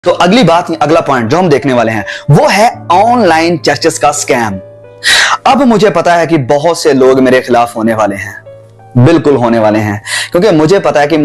तो अगली बात, अगला पॉइंट जो हम देखने वाले हैं वो है ऑनलाइन चर्चेस का स्कैम। अब मुझे पता है कि बहुत से लोग मेरे खिलाफ होने वाले हैं, बिल्कुल होने वाले हैं, क्योंकि मुझे पता है कि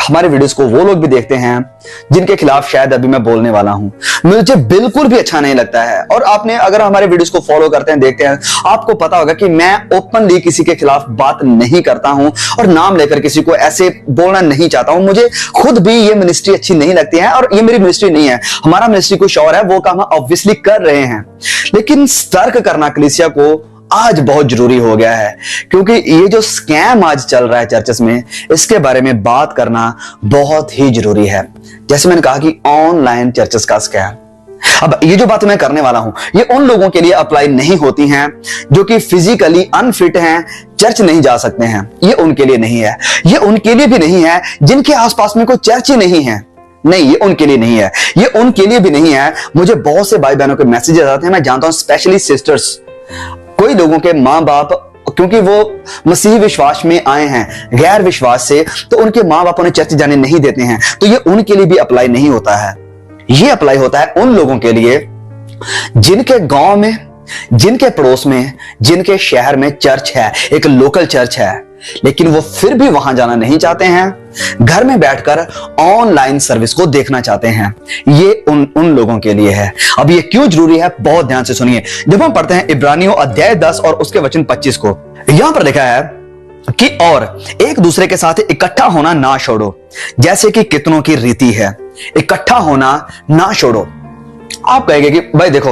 हमारे वीडियोस को वो लोग भी देखते हैं जिनके खिलाफ शायद अभी मैं बोलने वाला हूं। मुझे बिल्कुल भी अच्छा नहीं लगता है। और आपने अगर हमारे वीडियोस को फॉलो करते हैं, देखते हैं, आपको पता होगा कि मैं ओपनली किसी के खिलाफ बात नहीं करता हूं और नाम लेकर किसी को ऐसे बोलना नहीं चाहता हूं। मुझे खुद भी ये मिनिस्ट्री अच्छी नहीं लगती है और ये मेरी मिनिस्ट्री नहीं है। हमारा मिनिस्ट्री कुछ और है, वो काम हम ऑब्वियसली कर रहे हैं, लेकिन सतर्क करना कलीसिया को आज बहुत जरूरी हो गया है, क्योंकि ये जो स्कैम आज चल रहा है चर्चेस में, इसके बारे में बात करना बहुत ही जरूरी है। जैसे मैंने कहा कि ऑनलाइन चर्चेस का स्कैम। अब ये जो बात मैं करने वाला हूं, ये उन लोगों के लिए अप्लाई नहीं होती हैं जो कि फिजिकली अनफिट हैं, चर्च नहीं जा सकते हैं। ये उनके लिए नहीं है। ये उनके लिए भी नहीं है जिनके आसपास में कोई चर्च ही नहीं है। नहीं, ये उनके लिए नहीं है। ये उनके लिए भी नहीं है। मुझे बहुत से भाई बहनों के मैसेजेस आते हैं, मैं जानता हूं, स्पेशली सिस्टर्स, कोई लोगों के मां बाप, क्योंकि वो मसीही विश्वास में आए हैं गैर विश्वास से, तो उनके मां बाप उन्हें चर्च जाने नहीं देते हैं। तो ये उनके लिए भी अप्लाई नहीं होता है। ये अप्लाई होता है उन लोगों के लिए जिनके गांव में, जिनके पड़ोस में, जिनके शहर में चर्च है, एक लोकल चर्च है, लेकिन वो फिर भी वहां जाना नहीं चाहते हैं, घर में बैठकर ऑनलाइन सर्विस को देखना चाहते हैं। ये उन लोगों के लिए है। अब ये क्यों जरूरी है, बहुत ध्यान से सुनिए। जब हम पढ़ते हैं इब्रानियों अध्याय 10 और उसके वचन 25 को, यहां पर लिखा है कि और एक दूसरे के साथ इकट्ठा होना ना छोड़ो, जैसे कि कितनों की रीति है। इकट्ठा होना ना छोड़ो। आप कहेंगे कि भाई देखो,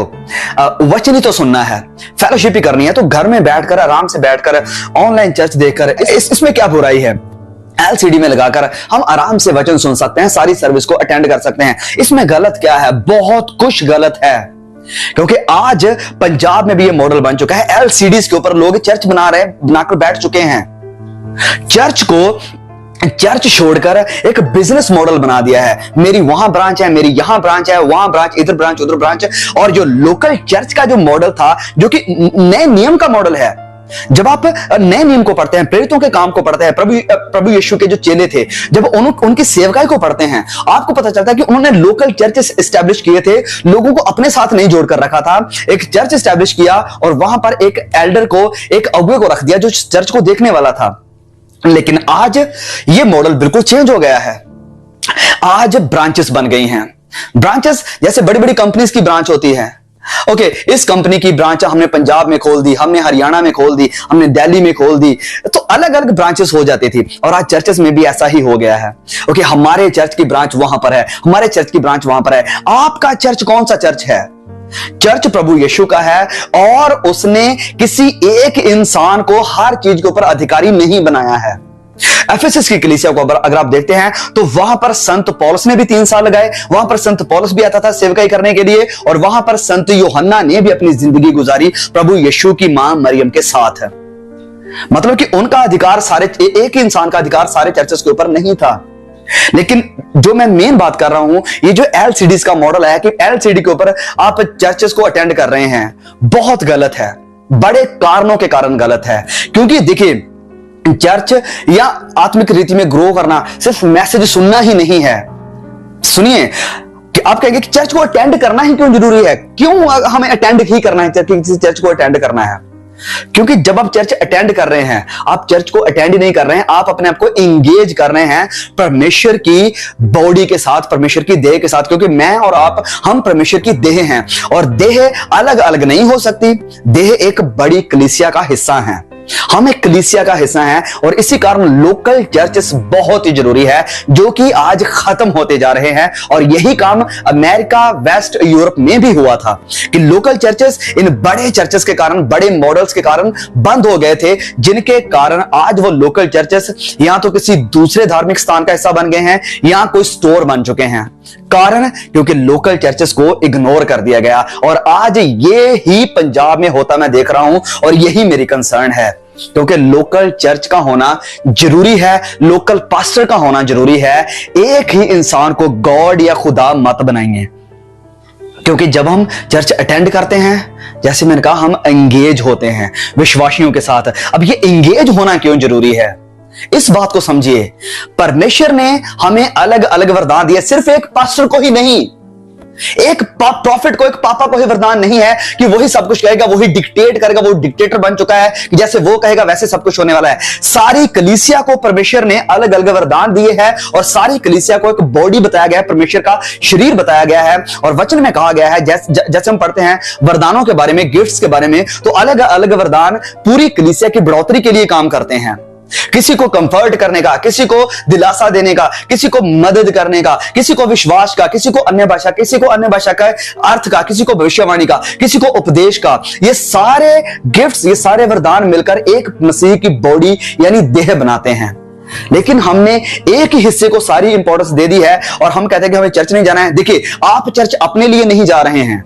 वचन ही तो सुनना है, फेलोशिप ही करनी है, तो घर में बैठकर, आराम से बैठकर ऑनलाइन चर्च देखकर इसमें क्या बुराई है? एलसीडी में लगाकर हम आराम से वचन सुन सकते हैं, सारी सर्विस को अटेंड कर सकते हैं। इसमें गलत क्या है? बहुत कुछ गलत है, क्योंकि आज पंजाब में भी ये मॉडल बन चुका है। एलसीडीज के ऊपर लोग चर्च बनाकर बैठ चुके हैं। चर्च छोड़कर एक बिजनेस मॉडल बना दिया है। मेरी वहां ब्रांच है, मेरी यहां ब्रांच है, वहां ब्रांच, इधर ब्रांच, उधर ब्रांच। और जो लोकल चर्च का जो मॉडल था, जो कि नए नियम का मॉडल है, जब आप नए नियम को पढ़ते हैं, प्रेरितों के काम को पढ़ते हैं, प्रभु यीशु के जो चेले थे, जब उनकी सेवकाई को पढ़ते हैं, आपको पता चलता है कि उन्होंने लोकल चर्चेस एस्टैब्लिश किए थे। लोगों को अपने साथ नहीं जोड़कर रखा था, एक चर्च एस्टैब्लिश किया और वहां पर एक एल्डर को, एक अगुवे को रख दिया जो चर्च को देखने वाला था। लेकिन आज ये मॉडल बिल्कुल चेंज हो गया है। आज ब्रांचेस बन गई हैं। ब्रांचेस जैसे बड़ी बड़ी कंपनीज की ब्रांच होती है। ओके, इस कंपनी की ब्रांच हमने पंजाब में खोल दी, हमने हरियाणा में खोल दी, हमने दिल्ली में खोल दी, तो अलग अलग ब्रांचेस हो जाती थी। और आज चर्चेस में भी ऐसा ही हो गया है। ओके, हमारे चर्च की ब्रांच वहां पर है, हमारे चर्च की ब्रांच वहां पर है। आपका चर्च कौन सा चर्च है? चर्च प्रभु यीशु का है, और उसने किसी एक इंसान को हर चीज के ऊपर अधिकारी नहीं बनाया है। एफेसस की कलीसिया को अगर आप देखते हैं तो वहां पर संत पौलुस ने भी 3 साल लगाए। वहां पर संत पौलुस भी आता था सेवकाई करने के लिए, और वहां पर संत यूहन्ना ने भी अपनी जिंदगी गुजारी प्रभु यीशु की मां मरियम के साथ। मतलब कि उनका अधिकार एक ही इंसान का अधिकार सारे चर्चेस के ऊपर नहीं था। लेकिन जो मैं मेन बात कर रहा हूं, ये जो एलसीडीज का मॉडल है कि एलसीडी के ऊपर आप चर्चेस को अटेंड कर रहे हैं, बहुत गलत है। बड़े कारणों के कारण गलत है। क्योंकि देखिए, चर्च या आत्मिक रीति में ग्रो करना सिर्फ मैसेज सुनना ही नहीं है। सुनिए, कि आप कहेंगे कि चर्च को अटेंड करना ही क्यों जरूरी है? क्यों हमें अटेंड ही करना है, किसी चर्च को अटेंड करना है? क्योंकि जब आप चर्च अटेंड कर रहे हैं, आप चर्च को अटेंड नहीं कर रहे हैं, आप अपने आप को एंगेज कर रहे हैं परमेश्वर की बॉडी के साथ, परमेश्वर की देह के साथ। क्योंकि मैं और आप, हम परमेश्वर की देह हैं, और देह अलग अलग नहीं हो सकती। देह एक बड़ी कलीसिया का हिस्सा है, हम एक कलीसिया का हिस्सा हैं, और इसी कारण लोकल चर्चेस बहुत ही जरूरी है, जो कि आज खत्म होते जा रहे हैं। और यही काम अमेरिका, वेस्ट यूरोप में भी हुआ था कि लोकल चर्चेस इन बड़े चर्चेस के कारण, बड़े मॉडल्स के कारण बंद हो गए थे, जिनके कारण आज वो लोकल चर्चेस या तो किसी दूसरे धार्मिक स्थान का हिस्सा बन गए हैं, या कोई स्टोर बन चुके हैं। कारण क्योंकि लोकल चर्चेस को इग्नोर कर दिया गया। और आज ये ही पंजाब में होता मैं देख रहा हूं, और यही मेरी कंसर्न है। क्योंकि लोकल चर्च का होना जरूरी है, लोकल पास्टर का होना जरूरी है। एक ही इंसान को गॉड या खुदा मत बनाइए। क्योंकि जब हम चर्च अटेंड करते हैं, जैसे मैंने कहा, हम एंगेज होते हैं विश्वासियों के साथ। अब ये एंगेज होना क्यों जरूरी है? इस बात को समझिए। परमेश्वर ने हमें अलग अलग वरदान दिए, सिर्फ एक पास्टर को ही नहीं, एक प्रॉफिट को, एक पापा को ही वरदान नहीं है कि वही सब कुछ कहेगा, वही डिक्टेट करेगा, वो डिक्टेटर बन चुका है कि जैसे वो कहेगा वैसे सब कुछ होने वाला है। सारी कलीसिया को परमेश्वर ने अलग अलग वरदान दिए हैं और सारी कलीसिया को एक बॉडी बताया गया है, परमेश्वर का शरीर बताया गया है। और वचन में कहा गया है, जैसे हम पढ़ते हैं वरदानों के बारे में, गिफ्ट्स के बारे में, तो अलग अलग वरदान पूरी कलीसिया की बढ़ोतरी के लिए काम करते हैं। किसी को कंफर्ट करने का, किसी को दिलासा देने का, किसी को मदद करने का, किसी को विश्वास का, किसी को अन्य भाषा, किसी को अन्य भाषा का अर्थ का, किसी को भविष्यवाणी का, किसी को उपदेश का। ये सारे गिफ्ट्स, ये सारे वरदान मिलकर एक मसीह की बॉडी यानी देह बनाते हैं। लेकिन हमने एक ही हिस्से को सारी इंपॉर्टेंस दे दी है और हम कहते हैं कि हमें चर्च नहीं जाना है। देखिए, आप चर्च अपने लिए नहीं जा रहे हैं।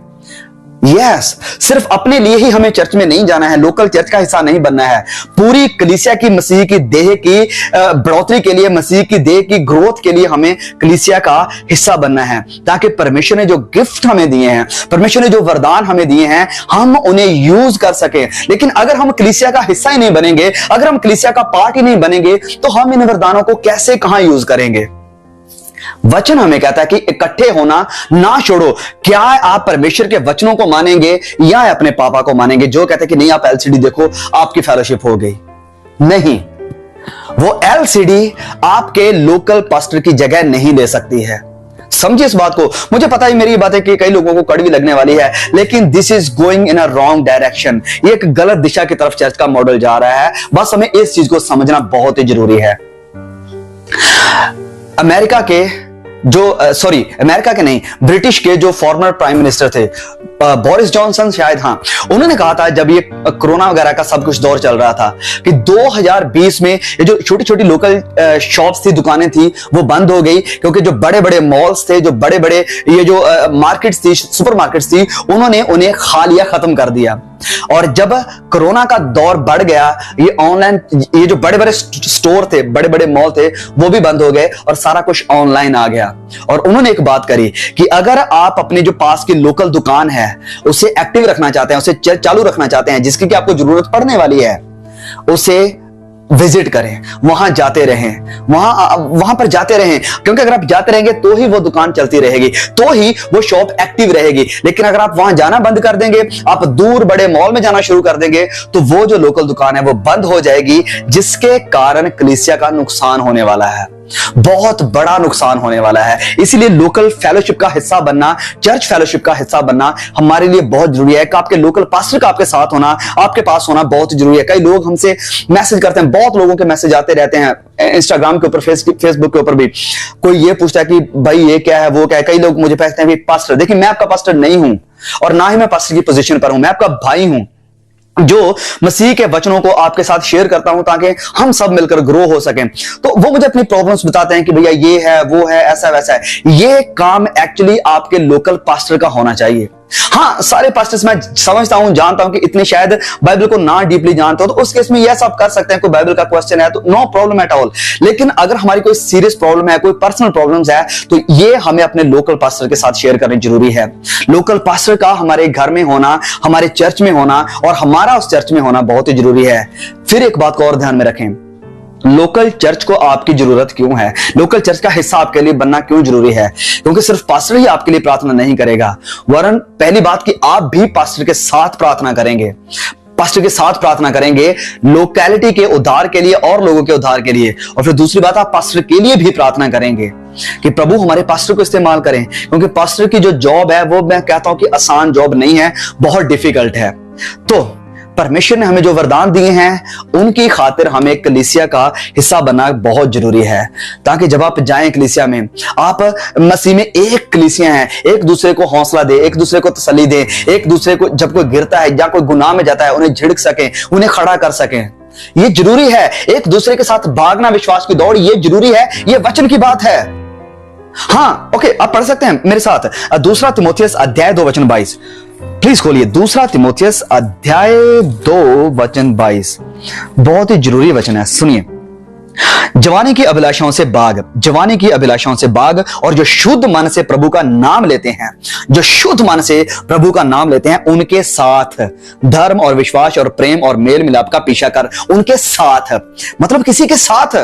यस, सिर्फ अपने लिए ही हमें चर्च में नहीं जाना है, लोकल चर्च का हिस्सा नहीं बनना है। पूरी कलीसिया की, मसीह की देह की बढ़ोतरी के लिए, मसीह की देह की ग्रोथ के लिए हमें कलीसिया का हिस्सा बनना है, ताकि परमेश्वर ने जो गिफ्ट हमें दिए हैं, परमेश्वर ने जो वरदान हमें दिए हैं, हम उन्हें यूज कर सके। लेकिन अगर हम कलीसिया का हिस्सा ही नहीं बनेंगे, अगर हम कलीसिया का पार्ट ही नहीं बनेंगे, तो हम इन वरदानों को कैसे, कहां यूज करेंगे? वचन हमें कहता है कि इकट्ठे होना ना छोड़ो। क्या आप परमेश्वर के वचनों को मानेंगे या अपने पापा को मानेंगे जो कहते हैं कि नहीं आप एलसीडी देखो आपकी फेलोशिप हो गई? नहीं, वो एलसीडी आपके लोकल पास्टर की जगह नहीं ले सकती है। समझिए इस बात को। मुझे पता है मेरी बात है कि कई लोगों को कड़वी लगने वाली है, लेकिन this is going in a wrong direction. ये एक गलत दिशा की तरफ चर्च का मॉडल जा रहा है। बस हमें इस चीज को समझना बहुत ही जरूरी है। अमेरिका के ब्रिटिश के जो फॉर्मर प्राइम मिनिस्टर थे, बोरिस जॉनसन शायद, हाँ, उन्होंने कहा था जब ये कोरोना वगैरह का सब कुछ दौर चल रहा था कि 2020 में ये जो छोटी छोटी लोकल शॉप्स थी, दुकानें थी, वो बंद हो गई, क्योंकि जो बड़े बड़े मॉल्स थे, जो बड़े बड़े ये जो मार्केट्स थी, सुपर मार्केट्स थी, उन्होंने उन्हें खा लिया, खत्म कर दिया। और जब कोरोना का दौर बढ़ गया, ये ऑनलाइन, ये जो बड़े बड़े स्टोर थे, बड़े बड़े मॉल थे, वो भी बंद हो गए और सारा कुछ ऑनलाइन आ गया। और उन्होंने एक बात करी कि अगर आप अपने जो पास की लोकल दुकान है उसे एक्टिव रखना चाहते हैं, उसे चालू रखना चाहते हैं, जिसकी कि आपको जरूरत पड़ने वाली है, उसे विजिट करें, वहां जाते रहें, वहां पर जाते रहें, क्योंकि अगर आप जाते रहेंगे तो ही वो दुकान चलती रहेगी, तो ही वो शॉप एक्टिव रहेगी। लेकिन अगर आप वहां जाना बंद कर देंगे, आप दूर बड़े मॉल में जाना शुरू कर देंगे, तो वो जो लोकल दुकान है वो बंद हो जाएगी, जिसके कारण कलीसिया का नुकसान होने वाला है, बहुत बड़ा नुकसान होने वाला है। इसीलिए लोकल फेलोशिप का हिस्सा बनना, चर्च फेलोशिप का हिस्सा बनना हमारे लिए बहुत जरूरी है। कि आपके लोकल पास्टर का आपके साथ होना, आपके पास होना बहुत जरूरी है। कई लोग हमसे मैसेज करते हैं, बहुत लोगों के मैसेज आते रहते हैं इंस्टाग्राम के ऊपर, फेसबुक के ऊपर भी। कोई ये पूछता है कि भाई ये क्या है, वो क्या है। कई लोग मुझे पूछते हैं पास्टर, देखिए मैं आपका पास्टर नहीं हूं और ना ही मैं पास्टर की पोजीशन पर हूं, मैं आपका भाई हूं जो मसीह के वचनों को आपके साथ शेयर करता हूं ताकि हम सब मिलकर ग्रो हो सकें। तो वो मुझे अपनी प्रॉब्लम्स बताते हैं कि भैया ये है, वो है, ऐसा वैसा है। ये काम एक्चुअली आपके लोकल पास्टर का होना चाहिए। हाँ, सारे पास्टर्स मैं समझता हूं, जानता हूं कि इतने शायद बाइबल को ना डीपली जानते हो, तो उस केस में यह सब कर सकते हैं। कोई बाइबल का क्वेश्चन है तो नो प्रॉब्लम एट ऑल। लेकिन अगर हमारी कोई सीरियस प्रॉब्लम है, कोई पर्सनल प्रॉब्लम्स है, तो ये हमें अपने लोकल पास्टर के साथ शेयर करनी जरूरी है। लोकल पास्टर का हमारे घर में होना, हमारे चर्च में होना और हमारा उस चर्च में होना बहुत ही जरूरी है। फिर एक बात को और ध्यान में रखें, लोकल चर्च को आपकी जरूरत क्यों है? लोकल चर्च का हिस्सा आपके लिए बनना क्यों जरूरी है? क्योंकि सिर्फ पास्टर ही आपके लिए प्रार्थना नहीं करेगा, वरन पहली बात कि आप भी पास्टर के साथ प्रार्थना करेंगे, पास्टर के साथ प्रार्थना करेंगे लोकेलिटी के उद्धार के लिए और लोगों के उद्धार के लिए। और फिर दूसरी बात, आप पास्टर के लिए भी प्रार्थना करेंगे कि प्रभु हमारे पास्टर को इस्तेमाल करें, क्योंकि पास्टर की जो जॉब है वो मैं कहता हूं कि आसान जॉब नहीं है, बहुत डिफिकल्ट है। तो परमेश्वर ने हमें जो वरदान दिए हैं उनकी खातिर हमें कलीसिया का हिस्सा बनना बहुत जरूरी है, ताकि जब आप जाएं कलीसिया में, आप मसीह में एक कलीसिया है, एक दूसरे को हौसला दे, एक दूसरे को तसल्ली दे, एक दूसरे को जब कोई गिरता है या कोई गुनाह में जाता है उन्हें झिड़क सकें, उन्हें खड़ा कर सकें। ये जरूरी है। एक दूसरे के साथ भागना विश्वास की दौड़, ये जरूरी है, ये वचन की बात है। हाँ, ओके, आप पढ़ सकते हैं मेरे साथ दूसरा तिमोथियस अध्याय 2 वचन 22। प्लीज खोलिए दूसरा तिमोथियस अध्याय 2 वचन 22। बहुत ही जरूरी वचन है, सुनिए। जवानी की अभिलाषाओं से भाग, जवानी की अभिलाषाओं से भाग, और जो शुद्ध मन से प्रभु का नाम लेते हैं, जो शुद्ध मन से प्रभु का नाम लेते हैं, उनके साथ धर्म और विश्वास और प्रेम और मेल मिलाप का पीछा कर। उनके साथ मतलब किसी के साथ,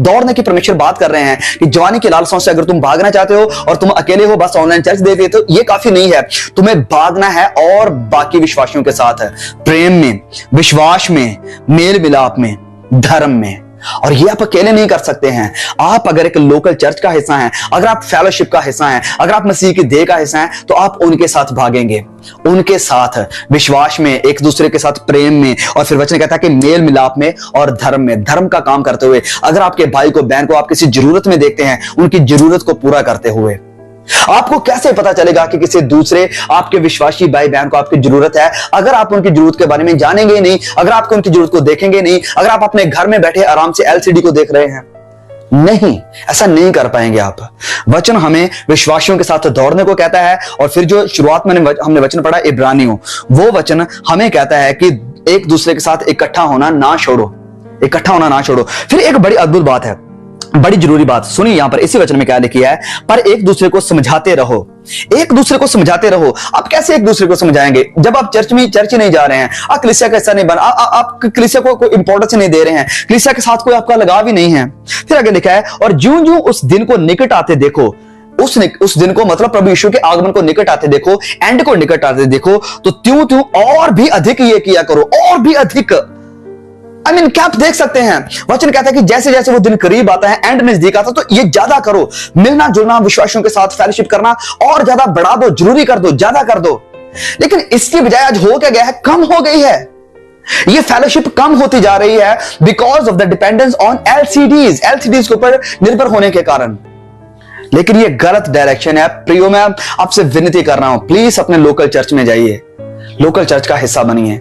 दौड़ने की परमेश्वर बात कर रहे हैं कि जवानी की लालसाओं से अगर तुम भागना चाहते हो और तुम अकेले हो, बस ऑनलाइन चर्च देख लेते हो, ये काफी नहीं है। तुम्हें भागना है और बाकी विश्वासियों के साथ है, प्रेम में, विश्वास में, मेल मिलाप में, धर्म में। और ये आप अकेले नहीं कर सकते हैं। आप अगर एक लोकल चर्च का हिस्सा हैं, अगर आप फेलोशिप का हिस्सा हैं, अगर आप मसीह की देह का हिस्सा हैं, तो आप उनके साथ भागेंगे, उनके साथ विश्वास में, एक दूसरे के साथ प्रेम में, और फिर वचन कहता है कि मेल मिलाप में और धर्म में, धर्म का काम करते हुए। अगर आपके भाई को, बहन को आप किसी जरूरत में देखते हैं, उनकी जरूरत को पूरा करते हुए। आपको कैसे पता चलेगा कि किसी दूसरे आपके विश्वासी भाई बहन को आपकी जरूरत है, अगर आप उनकी जरूरत के बारे में जानेंगे नहीं, अगर आप उनकी जरूरत को देखेंगे नहीं, अगर आप अपने घर में बैठे आराम से एलसीडी को देख रहे हैं? नहीं, ऐसा नहीं कर पाएंगे आप। वचन हमें विश्वासियों के साथ दौड़ने को कहता है, और फिर जो शुरुआत में हमने वचन पढ़ा इब्रानियों, वो वचन हमें कहता है कि एक दूसरे के साथ इकट्ठा होना ना छोड़ो, इकट्ठा होना ना छोड़ो। फिर एक बड़ी अद्भुत बात है, बड़ी जरूरी बात सुनिए यहां पर इसी वचन में क्या लिखी है, पर एक दूसरे को समझाते रहो, एक दूसरे को समझाते रहो। आप कैसे एक दूसरे को समझाएंगे जब आप चर्च नहीं जा रहे हैं, आप कलीसिया का हिस्सा नहीं बना, आप कलीसिया को कोई इंपॉर्टेंस नहीं दे रहे हैं, कलीसिया के साथ कोई आपका लगाव ही नहीं है। फिर आगे लिखा है, और ज्यों ज्यों उस दिन को निकट आते देखो, उस दिन को मतलब प्रभु यीशु के आगमन को निकट आते देखो, एंड को निकट आते देखो, तो त्यों त्यों और भी अधिक ये किया करो, और भी अधिक। क्या आप देख सकते हैं, वचन कहता है कि जैसे जैसे वो दिन करीब आता है, एंड नजदीक आता है, तो ये ज्यादा करो, मिलना जुलना, विश्वासियों के साथ फेलोशिप करना और ज्यादा बढ़ा दो, जरूरी कर दो, ज्यादा कर दो। लेकिन इसकी बजाय आज हो क्या गया है, कम हो गई है। ये फेलोशिप कम होती जा रही है because of the dependence on LCDs के ऊपर निर्भर होने के कारण। लेकिन ये गलत डायरेक्शन है। प्रियो, मैं आपसे विनती कर रहा हूं, प्लीज अपने लोकल चर्च में जाइए, लोकल चर्च का हिस्सा बनिए।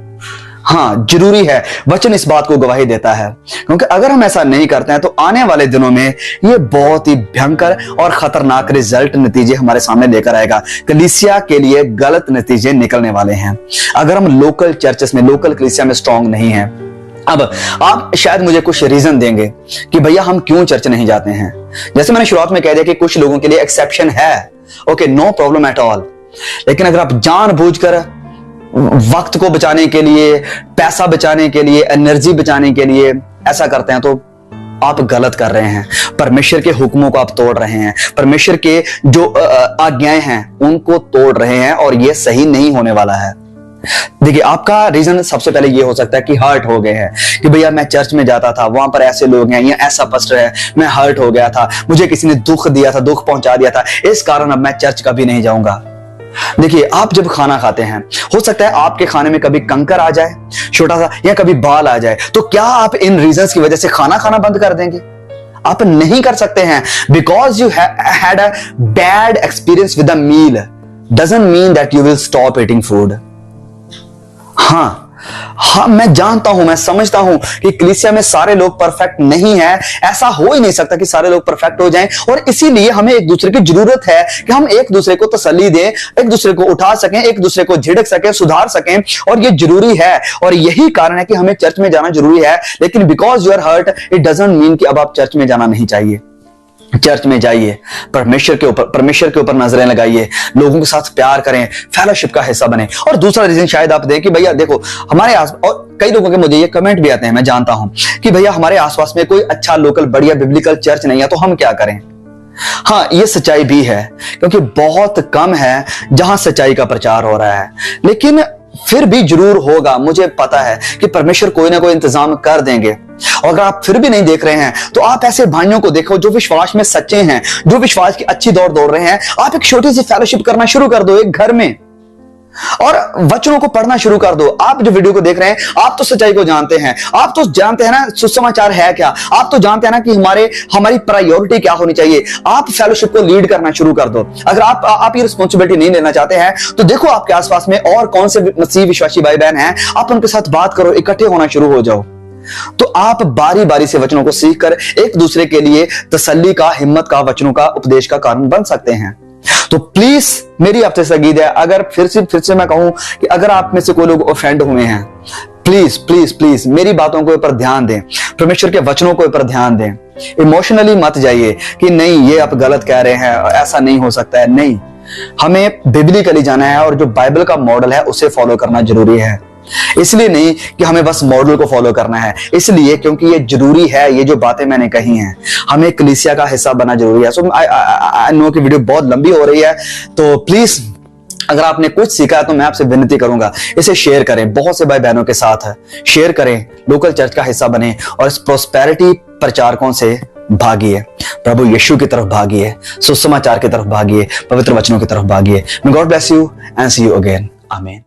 हाँ, जरूरी है, वचन इस बात को गवाही देता है, क्योंकि अगर हम ऐसा नहीं करते हैं तो आने वाले दिनों में ये बहुत ही भयंकर और खतरनाक रिजल्ट, नतीजे हमारे सामने लेकर आएगा। कलीसिया के लिए गलत नतीजे निकलने वाले हैं अगर हम लोकल चर्चेस में, लोकल कलीसिया में स्ट्रांग नहीं है। अब आप शायद मुझे कुछ रीजन देंगे कि भैया हम क्यों चर्च नहीं जाते हैं। जैसे मैंने शुरुआत में कह दिया कि कुछ लोगों के लिए एक्सेप्शन है, okay, no problem at all. लेकिन अगर आप जानबूझकर वक्त को बचाने के लिए, पैसा बचाने के लिए, एनर्जी बचाने के लिए ऐसा करते हैं, तो आप गलत कर रहे हैं। परमेश्वर के हुक्मों को आप तोड़ रहे हैं, परमेश्वर के जो आज्ञाएं हैं उनको तोड़ रहे हैं, और ये सही नहीं होने वाला है। देखिए, आपका रीजन सबसे पहले ये हो सकता है कि हर्ट हो गए हैं, कि भैया मैं चर्च में जाता था, वहां पर ऐसे लोग हैं या ऐसा पास्टर है, मैं हर्ट हो गया था, मुझे किसी ने दुख दिया था, दुख पहुंचा दिया था, इस कारण अब मैं चर्च कभी नहीं जाऊंगा। देखिए, आप जब खाना खाते हैं, हो सकता है आपके खाने में कभी कंकर आ जाए छोटा सा, या कभी बाल आ जाए, तो क्या आप इन रीजंस की वजह से खाना खाना बंद कर देंगे? आप नहीं कर सकते हैं। Because you had a bad experience with the meal doesn't mean that you will stop eating food. हाँ, मैं जानता हूं, मैं समझता हूं कि कलीसिया में सारे लोग परफेक्ट नहीं है, ऐसा हो ही नहीं सकता कि सारे लोग परफेक्ट हो जाएं, और इसीलिए हमें एक दूसरे की जरूरत है कि हम एक दूसरे को तसल्ली दें, एक दूसरे को उठा सकें, एक दूसरे को झिड़क सकें, सुधार सकें, और ये जरूरी है। और यही कारण है कि हमें चर्च में जाना जरूरी है। लेकिन because you are hurt, it doesn't mean कि अब आप चर्च में जाना नहीं चाहिए। चर्च में जाइए, परमेश्वर के ऊपर नजरें लगाइए, लोगों के साथ प्यार करें, फेलोशिप का हिस्सा बने। और दूसरा रीजन शायद आप दें कि भैया देखो, हमारे आस, और कई लोगों के मुझे ये कमेंट भी आते हैं, मैं जानता हूं, कि भैया हमारे आसपास में कोई अच्छा लोकल बढ़िया बिब्लिकल चर्च नहीं है, तो हम क्या करें? हाँ, ये सच्चाई भी है, क्योंकि बहुत कम है जहां सच्चाई का प्रचार हो रहा है। लेकिन फिर भी जरूर होगा, मुझे पता है कि परमेश्वर कोई ना कोई इंतजाम कर देंगे। और अगर आप फिर भी नहीं देख रहे हैं, तो आप ऐसे भाइयों को देखो जो विश्वास में सच्चे हैं, जो विश्वास की अच्छी दौड़ रहे हैं। आप एक छोटी सी फेलोशिप करना शुरू कर दो एक घर में, और वचनों को पढ़ना शुरू कर दो। आप जो वीडियो को देख रहे हैं, आप तो सच्चाई को जानते हैं, आप तो जानते हैं ना सुसमाचार है क्या, आप तो जानते हैं ना कि हमारी प्रायोरिटी क्या होनी चाहिए। आप फेलोशिप को लीड करना शुरू कर दो। अगर आप ये रिस्पॉन्सिबिलिटी नहीं लेना चाहते हैं, तो देखो आपके आसपास में और कौन से मसीह विश्वासी भाई बहन हैं, आप उनके साथ बात करो, इकट्ठे होना शुरू हो जाओ। तो आप बारी बारी से वचनों को सीखकर एक दूसरे के लिए तसल्ली का, हिम्मत का, वचनों का, उपदेश का कारण बन सकते हैं। तो प्लीज मेरी आपसे सगीद है, अगर फिर से मैं कहूं कि अगर आप में से कोई लोग ऑफेंड हुए हैं, प्लीज प्लीज प्लीज मेरी बातों के ऊपर ध्यान दें, परमेश्वर के वचनों के ऊपर ध्यान दें। इमोशनली मत जाइए कि नहीं ये आप गलत कह रहे हैं, ऐसा नहीं हो सकता है। नहीं, हमें बिबलिकली जाना है, और जो बाइबल का मॉडल है उसे फॉलो करना जरूरी है। इसलिए नहीं कि हमें बस मॉडल को फॉलो करना है, इसलिए क्योंकि ये जरूरी है। ये जो बातें मैंने कही हैं, हमें कलीसिया का हिस्सा बनना जरूरी है। सो आई नो कि वीडियो बहुत लंबी हो रही है, तो प्लीज अगर आपने कुछ सीखा है तो मैं आपसे विनती करूंगा, इसे शेयर करें, बहुत से भाई बहनों के साथ है, शेयर करें, लोकल चर्च का हिस्सा बने और इस प्रोस्पेरिटी प्रचारकों से भागिए, प्रभु यीशु की तरफ भागिए, सुसमाचार की तरफ भागिए, पवित्र वचनों की तरफ भागिए। May God bless you and see you again. आमीन।